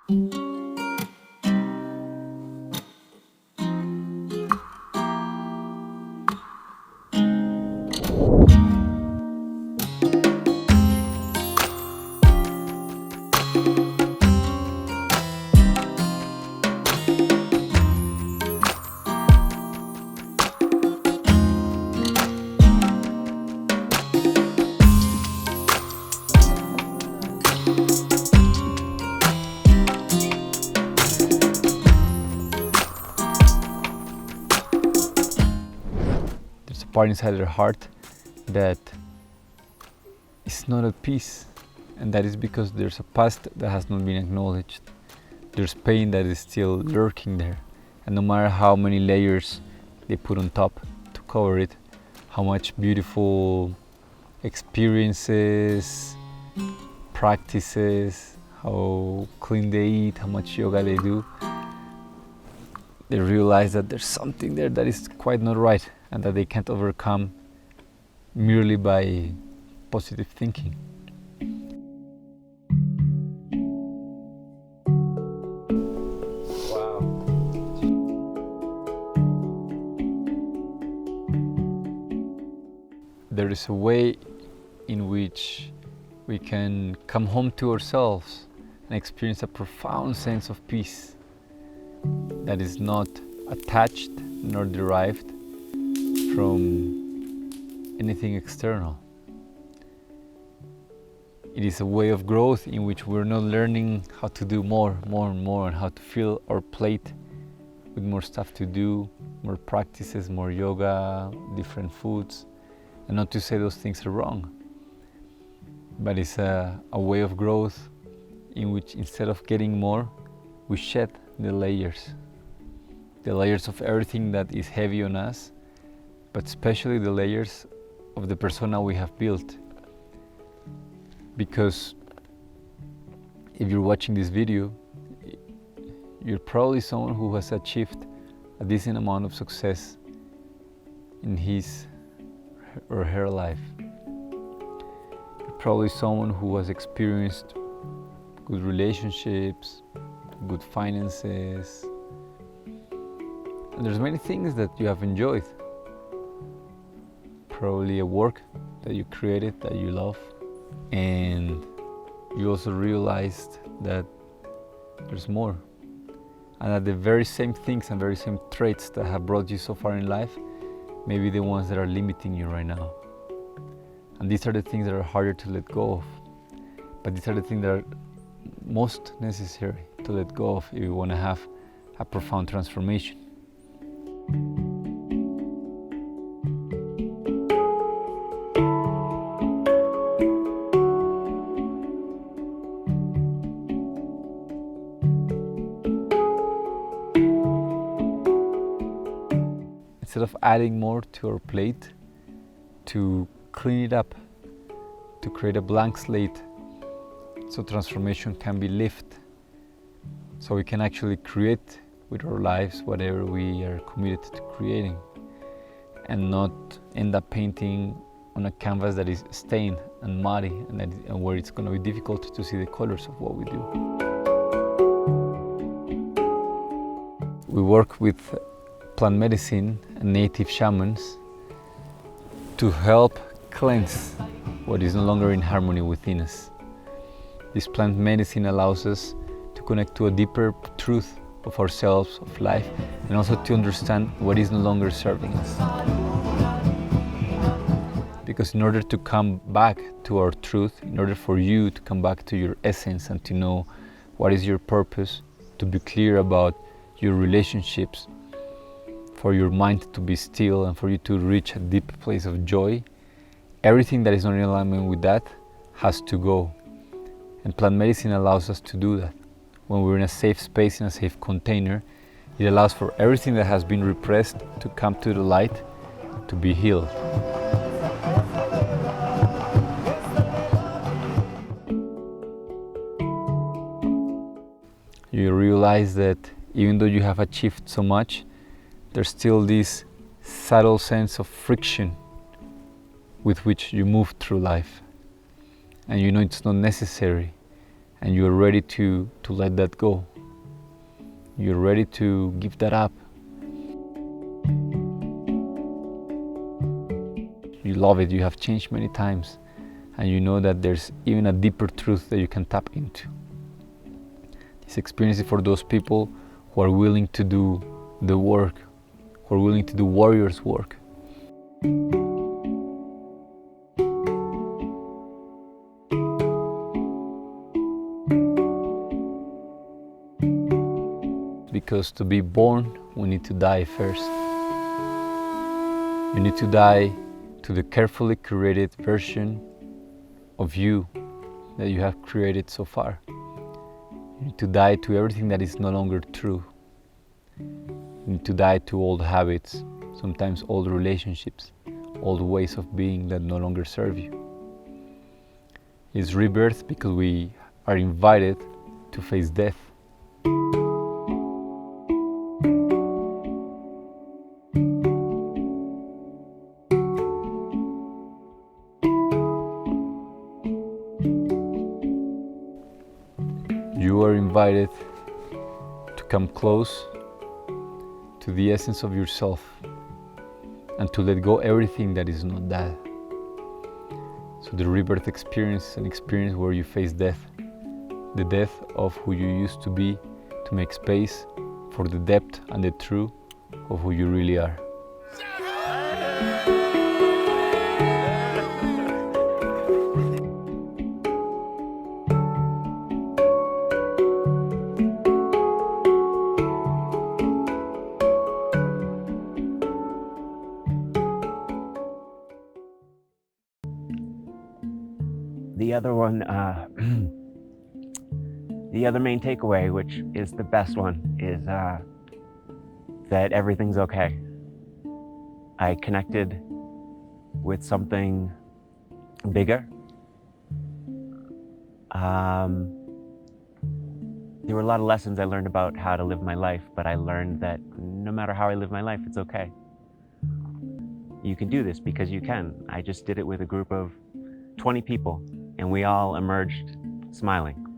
There's a part inside their heart that is not at peace, and that is because there's a past that has not been acknowledged. There's pain that is still lurking there, and no matter how many layers they put on top to cover it, how much beautiful experiences, practices, how clean they eat, how much yoga they do, they realize that there's something there that is quite not right, and that they can't overcome merely by positive thinking. Wow. There is a way in which we can come home to ourselves and experience a profound sense of peace that is not attached nor derived from anything external. It is a way of growth in which we're not learning how to do more, and how to fill our plate with more stuff to do, more practices, more yoga, different foods. And not to say those things are wrong, but it's a way of growth in which instead of getting more, we shed the layers of everything that is heavy on us, but especially the layers of the persona we have built. Because if you're watching this video, you're probably someone who has achieved a decent amount of success in his or her life. You're probably someone who has experienced good relationships, good finances, and there's many things that you have enjoyed. Probably a work that you created that you love, and you also realized that there's more, and that the very same things and very same traits that have brought you so far in life may be the ones that are limiting you right now. And these are the things that are harder to let go of, but these are the things that are most necessary to let go of if you want to have a profound transformation. Instead of adding more to our plate, to clean it up, to create a blank slate so transformation can be lived, so we can actually create with our lives whatever we are committed to creating, and not end up painting on a canvas that is stained and muddy, and where it's going to be difficult to see the colors of what we do. We work with plant medicine and native shamans to help cleanse what is no longer in harmony within us. This plant medicine allows us to connect to a deeper truth of ourselves, of life, and also to understand what is no longer serving us. Because in order to come back to our truth, in order for you to come back to your essence and to know what is your purpose, to be clear about your relationships, for your mind to be still and for you to reach a deep place of joy, everything that is not in alignment with that has to go. And plant medicine allows us to do that. When we're in a safe space, in a safe container, it allows for everything that has been repressed to come to the light, to be healed. You realize that even though you have achieved so much, there's still this subtle sense of friction with which you move through life. And you know it's not necessary. and you're ready to let that go. You're ready to give that up. You love it, you have changed many times, and you know that there's even a deeper truth that you can tap into. This experience is for those people who are willing to do the work, who are willing to do warrior's work. Because to be born, we need to die first. You need to die to the carefully curated version of you that you have created so far. You need to die to everything that is no longer true. You need to die to old habits, sometimes old relationships, old ways of being that no longer serve you. It's rebirth because we are invited to face death. You are invited to come close to the essence of yourself and to let go everything that is not that. So the rebirth experience is an experience where you face death, the death of who you used to be, to make space for the depth and the truth of who you really are. The other one, the other main takeaway, which is the best one, is that everything's okay. I connected with something bigger. There were a lot of lessons I learned about how to live my life, but I learned that no matter how I live my life, it's okay. You can do this because you can. I just did it with a group of 20 people, and we all emerged smiling.